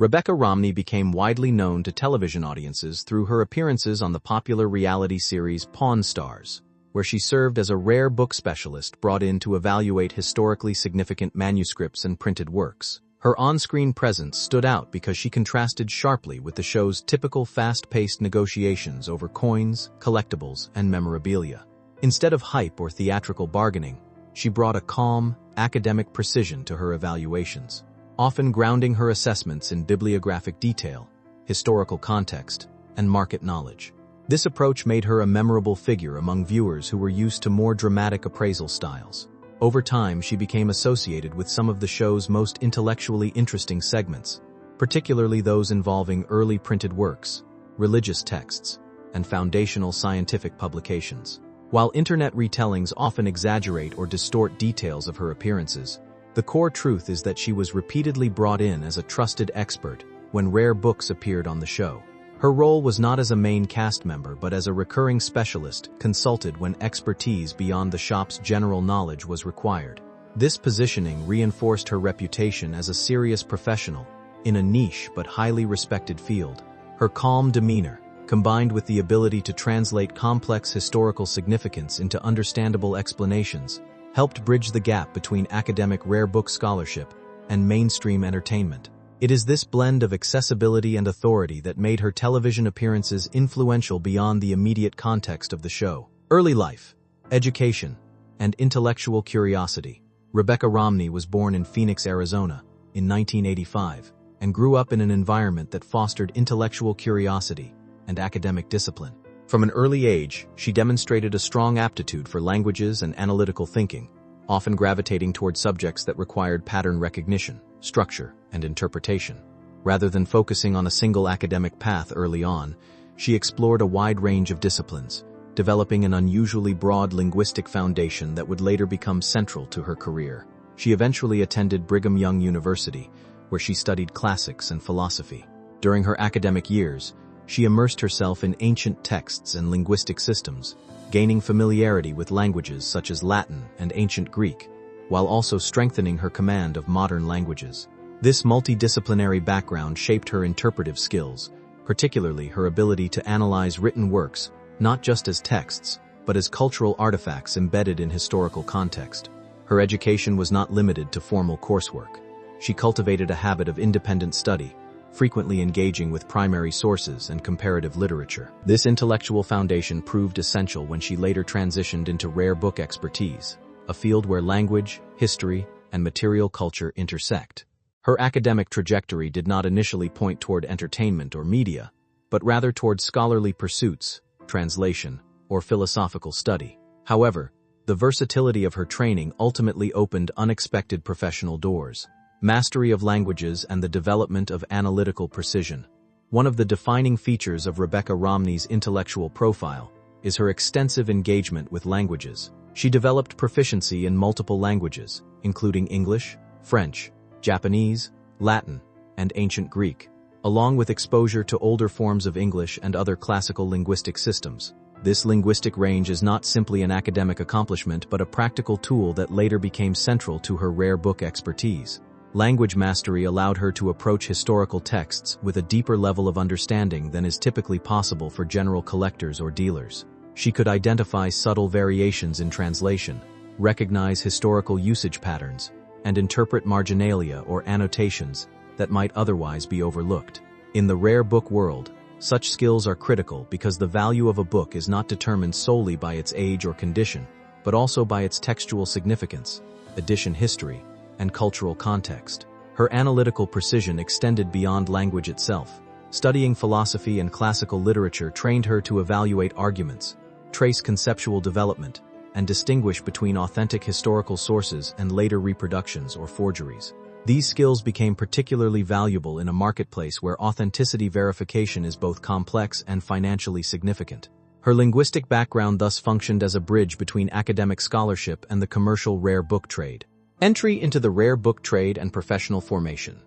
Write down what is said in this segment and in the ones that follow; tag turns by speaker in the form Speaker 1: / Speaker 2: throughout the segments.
Speaker 1: Rebecca Romney became widely known to television audiences through her appearances on the popular reality series Pawn Stars, where she served as a rare book specialist brought in to evaluate historically significant manuscripts and printed works. Her on-screen presence stood out because she contrasted sharply with the show's typical fast-paced negotiations over coins, collectibles, and memorabilia. Instead of hype or theatrical bargaining, she brought a calm, academic precision to her evaluations, often grounding her assessments in bibliographic detail, historical context, and market knowledge. This approach made her a memorable figure among viewers who were used to more dramatic appraisal styles. Over time, she became associated with some of the show's most intellectually interesting segments, particularly those involving early printed works, religious texts, and foundational scientific publications. While internet retellings often exaggerate or distort details of her appearances, the core truth is that she was repeatedly brought in as a trusted expert when rare books appeared on the show. Her role was not as a main cast member but as a recurring specialist consulted when expertise beyond the shop's general knowledge was required. This positioning reinforced her reputation as a serious professional in a niche but highly respected field. Her calm demeanor, combined with the ability to translate complex historical significance into understandable explanations, helped bridge the gap between academic rare book scholarship and mainstream entertainment. It is this blend of accessibility and authority that made her television appearances influential beyond the immediate context of the show. Early life, education, and intellectual curiosity. Rebecca Romney was born in Phoenix, Arizona, in 1985, and grew up in an environment that fostered intellectual curiosity and academic discipline. From an early age, she demonstrated a strong aptitude for languages and analytical thinking, often gravitating toward subjects that required pattern recognition, structure, and interpretation. Rather than focusing on a single academic path early on, she explored a wide range of disciplines, developing an unusually broad linguistic foundation that would later become central to her career. She eventually attended Brigham Young University, where she studied classics and philosophy. During her academic years, she immersed herself in ancient texts and linguistic systems, gaining familiarity with languages such as Latin and ancient Greek, while also strengthening her command of modern languages. This multidisciplinary background shaped her interpretive skills, particularly her ability to analyze written works not just as texts, but as cultural artifacts embedded in historical context. Her education was not limited to formal coursework. She cultivated a habit of independent study, frequently engaging with primary sources and comparative literature. This intellectual foundation proved essential when she later transitioned into rare book expertise, a field where language, history, and material culture intersect. Her academic trajectory did not initially point toward entertainment or media, but rather toward scholarly pursuits, translation, or philosophical study. However, the versatility of her training ultimately opened unexpected professional doors. Mastery of languages and the development of analytical precision. One of the defining features of Rebecca Romney's intellectual profile is her extensive engagement with languages. She developed proficiency in multiple languages, including English, French, Japanese, Latin, and ancient Greek, along with exposure to older forms of English and other classical linguistic systems. This linguistic range is not simply an academic accomplishment but a practical tool that later became central to her rare book expertise. Language mastery allowed her to approach historical texts with a deeper level of understanding than is typically possible for general collectors or dealers. She could identify subtle variations in translation, recognize historical usage patterns, and interpret marginalia or annotations that might otherwise be overlooked. In the rare book world, such skills are critical because the value of a book is not determined solely by its age or condition, but also by its textual significance, edition history, and cultural context. Her analytical precision extended beyond language itself. Studying philosophy and classical literature trained her to evaluate arguments, trace conceptual development, and distinguish between authentic historical sources and later reproductions or forgeries. These skills became particularly valuable in a marketplace where authenticity verification is both complex and financially significant. Her linguistic background thus functioned as a bridge between academic scholarship and the commercial rare book trade. Entry into the rare book trade and professional formation.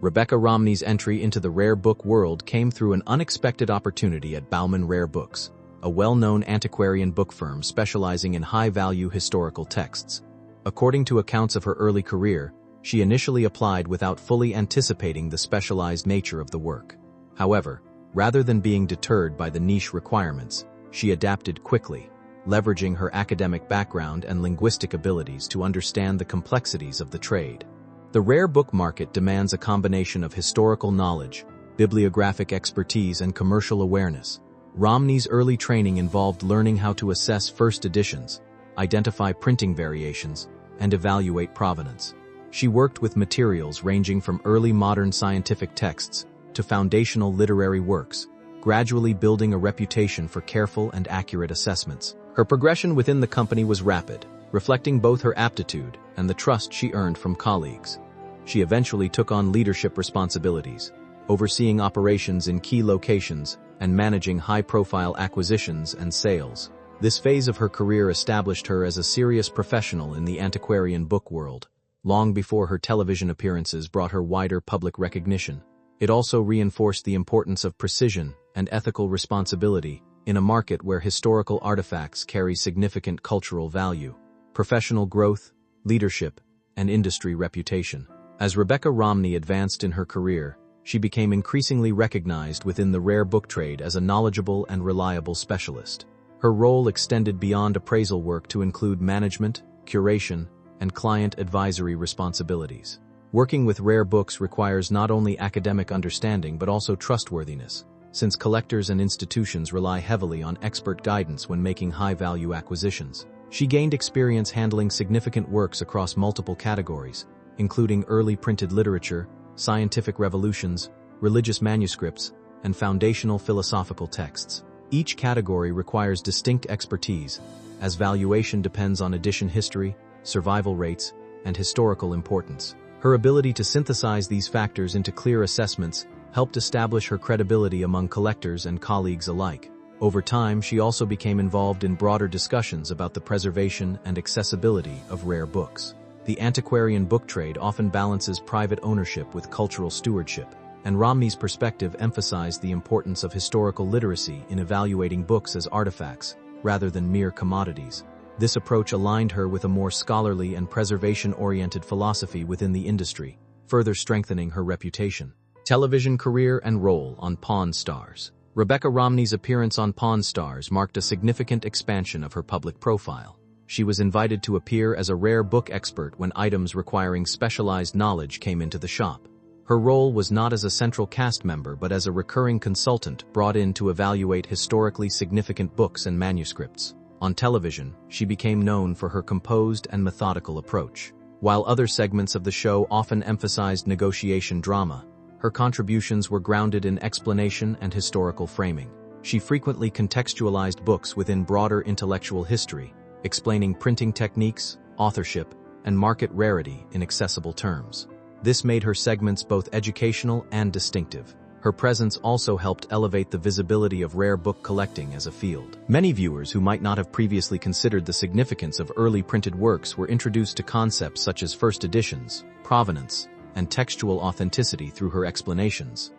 Speaker 1: Rebecca Romney's entry into the rare book world came through an unexpected opportunity at Bauman Rare Books, a well-known antiquarian book firm specializing in high-value historical texts. According to accounts of her early career, She initially applied without fully anticipating the specialized nature of the work. However, rather than being deterred by the niche requirements, she adapted quickly, leveraging her academic background and linguistic abilities to understand the complexities of the trade. The rare book market demands a combination of historical knowledge, bibliographic expertise, and commercial awareness. Romney's early training involved learning how to assess first editions, identify printing variations, and evaluate provenance. She worked with materials ranging from early modern scientific texts to foundational literary works, gradually building a reputation for careful and accurate assessments. Her progression within the company was rapid, reflecting both her aptitude and the trust she earned from colleagues. She eventually took on leadership responsibilities, overseeing operations in key locations and managing high-profile acquisitions and sales. This phase of her career established her as a serious professional in the antiquarian book world, long before her television appearances brought her wider public recognition. It also reinforced the importance of precision and ethical responsibility in a market where historical artifacts carry significant cultural value, professional growth, leadership, and industry reputation. As Rebecca Romney advanced in her career, she became increasingly recognized within the rare book trade as a knowledgeable and reliable specialist. Her role extended beyond appraisal work to include management, curation, and client advisory responsibilities. Working with rare books requires not only academic understanding but also trustworthiness, since collectors and institutions rely heavily on expert guidance when making high-value acquisitions. She gained experience handling significant works across multiple categories, including early printed literature, scientific revolutions, religious manuscripts, and foundational philosophical texts. Each category requires distinct expertise, as valuation depends on edition history, survival rates, and historical importance. Her ability to synthesize these factors into clear assessments helped establish her credibility among collectors and colleagues alike. Over time, she also became involved in broader discussions about the preservation and accessibility of rare books. The antiquarian book trade often balances private ownership with cultural stewardship, and Romney's perspective emphasized the importance of historical literacy in evaluating books as artifacts, rather than mere commodities. This approach aligned her with a more scholarly and preservation-oriented philosophy within the industry, further strengthening her reputation. Television career and role on Pawn Stars. Rebecca Romney's appearance on Pawn Stars marked a significant expansion of her public profile. She was invited to appear as a rare book expert when items requiring specialized knowledge came into the shop. Her role was not as a central cast member but as a recurring consultant brought in to evaluate historically significant books and manuscripts. On television, she became known for her composed and methodical approach. While other segments of the show often emphasized negotiation drama, her contributions were grounded in explanation and historical framing. She frequently contextualized books within broader intellectual history, explaining printing techniques, authorship, and market rarity in accessible terms. This made her segments both educational and distinctive. Her presence also helped elevate the visibility of rare book collecting as a field. Many viewers who might not have previously considered the significance of early printed works were introduced to concepts such as first editions, provenance, and textual authenticity through her explanations.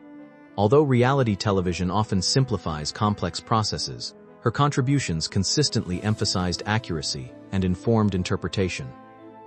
Speaker 1: Although reality television often simplifies complex processes, her contributions consistently emphasized accuracy and informed interpretation.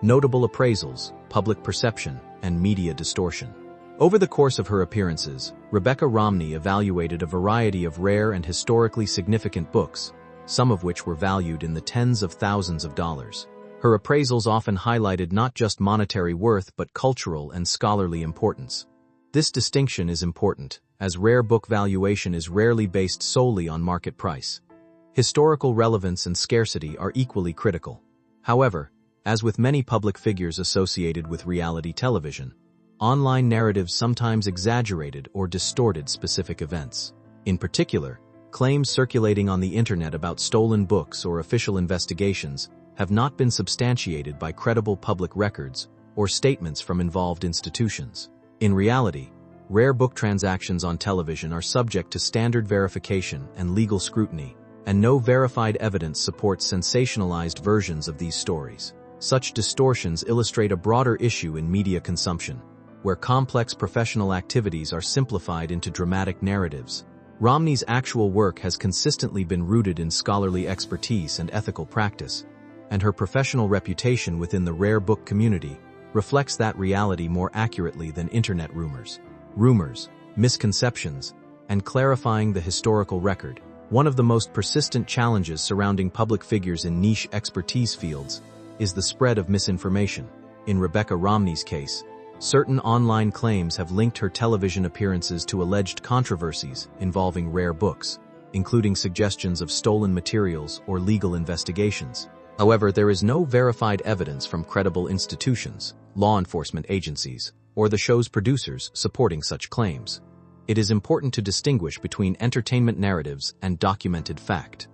Speaker 1: Notable appraisals, public perception, and media distortion. Over the course of her appearances, Rebecca Romney evaluated a variety of rare and historically significant books, some of which were valued in the tens of thousands of dollars. Her appraisals often highlighted not just monetary worth but cultural and scholarly importance. This distinction is important, as rare book valuation is rarely based solely on market price. Historical relevance and scarcity are equally critical. However, as with many public figures associated with reality television, online narratives sometimes exaggerated or distorted specific events. In particular, claims circulating on the internet about stolen books or official investigations have not been substantiated by credible public records or statements from involved institutions. In reality, rare book transactions on television are subject to standard verification and legal scrutiny, and no verified evidence supports sensationalized versions of these stories. Such distortions illustrate a broader issue in media consumption, where complex professional activities are simplified into dramatic narratives. Romney's actual work has consistently been rooted in scholarly expertise and ethical practice, and her professional reputation within the rare book community reflects that reality more accurately than internet rumors, misconceptions, and clarifying the historical record. One of the most persistent challenges surrounding public figures in niche expertise fields is the spread of misinformation. In Rebecca Romney's case, certain online claims have linked her television appearances to alleged controversies involving rare books, including suggestions of stolen materials or legal investigations. However, there is no verified evidence from credible institutions, law enforcement agencies, or the show's producers supporting such claims. It is important to distinguish between entertainment narratives and documented fact.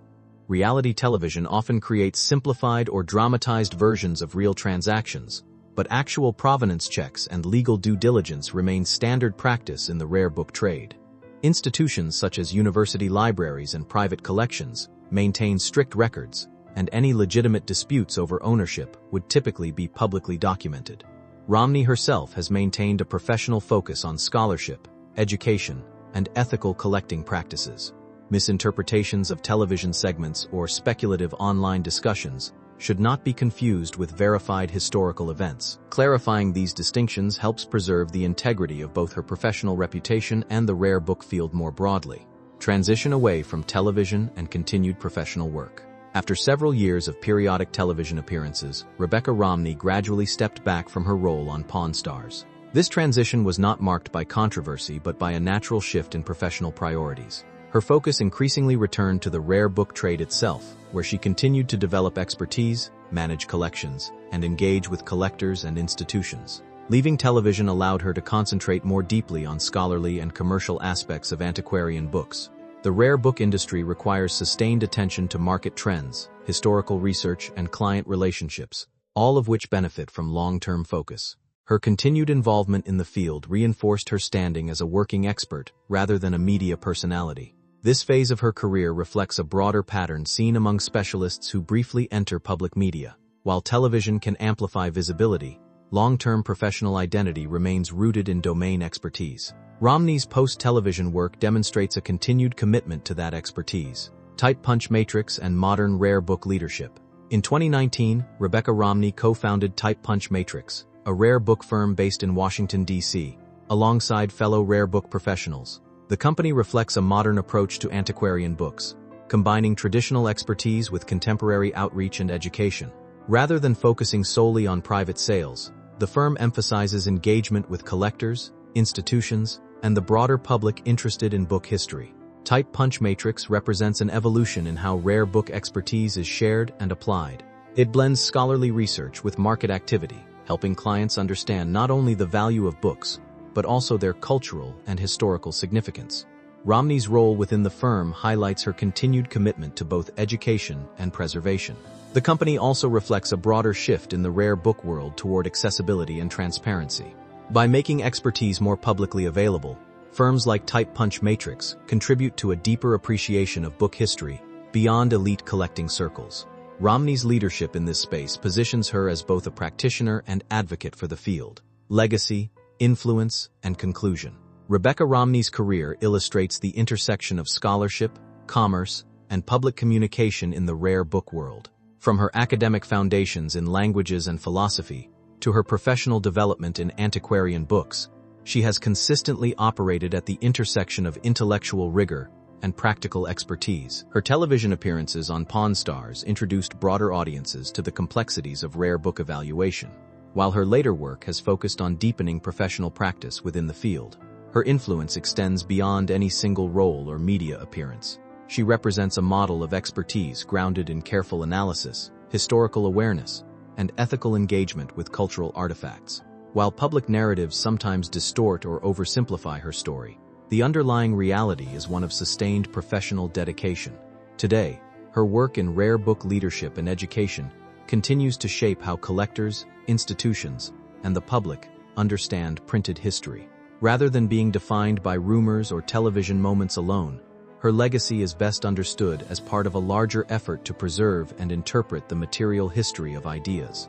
Speaker 1: Reality television often creates simplified or dramatized versions of real transactions, but actual provenance checks and legal due diligence remain standard practice in the rare book trade. Institutions such as university libraries and private collections maintain strict records, and any legitimate disputes over ownership would typically be publicly documented. Romney herself has maintained a professional focus on scholarship, education, and ethical collecting practices. Misinterpretations of television segments or speculative online discussions should not be confused with verified historical events. Clarifying these distinctions helps preserve the integrity of both her professional reputation and the rare book field more broadly. Transition away from television and continued professional work. After several years of periodic television appearances, Rebecca Romney gradually stepped back from her role on Pawn Stars. This transition was not marked by controversy but by a natural shift in professional priorities. Her focus increasingly returned to the rare book trade itself, where she continued to develop expertise, manage collections, and engage with collectors and institutions. Leaving television allowed her to concentrate more deeply on scholarly and commercial aspects of antiquarian books. The rare book industry requires sustained attention to market trends, historical research, and client relationships, all of which benefit from long-term focus. Her continued involvement in the field reinforced her standing as a working expert rather than a media personality. This phase of her career reflects a broader pattern seen among specialists who briefly enter public media. While television can amplify visibility, long-term professional identity remains rooted in domain expertise. Romney's post-television work demonstrates a continued commitment to that expertise. Tight punch matrix and modern rare book leadership. In 2019, Rebecca Romney co-founded Tight Punch Matrix, a rare book firm based in Washington, D.C., alongside fellow rare book professionals. The company reflects a modern approach to antiquarian books, combining traditional expertise with contemporary outreach and education. Rather than focusing solely on private sales, the firm emphasizes engagement with collectors, institutions, and the broader public interested in book history. Tight Punch Matrix represents an evolution in how rare book expertise is shared and applied. It blends scholarly research with market activity, helping clients understand not only the value of books, but also their cultural and historical significance. Romney's role within the firm highlights her continued commitment to both education and preservation. The company also reflects a broader shift in the rare book world toward accessibility and transparency. By making expertise more publicly available, firms like Tight Punch Matrix contribute to a deeper appreciation of book history beyond elite collecting circles. Romney's leadership in this space positions her as both a practitioner and advocate for the field. Legacy, influence, and conclusion. Rebecca Romney's career illustrates the intersection of scholarship, commerce, and public communication in the rare book world. From her academic foundations in languages and philosophy to her professional development in antiquarian books, she has consistently operated at the intersection of intellectual rigor and practical expertise. Her television appearances on Pawn Stars introduced broader audiences to the complexities of rare book evaluation, while her later work has focused on deepening professional practice within the field. Her influence extends beyond any single role or media appearance. She represents a model of expertise grounded in careful analysis, historical awareness, and ethical engagement with cultural artifacts. While public narratives sometimes distort or oversimplify her story, the underlying reality is one of sustained professional dedication. Today, her work in rare book leadership and education continues to shape how collectors, institutions, and the public understand printed history. Rather than being defined by rumors or television moments alone, her legacy is best understood as part of a larger effort to preserve and interpret the material history of ideas.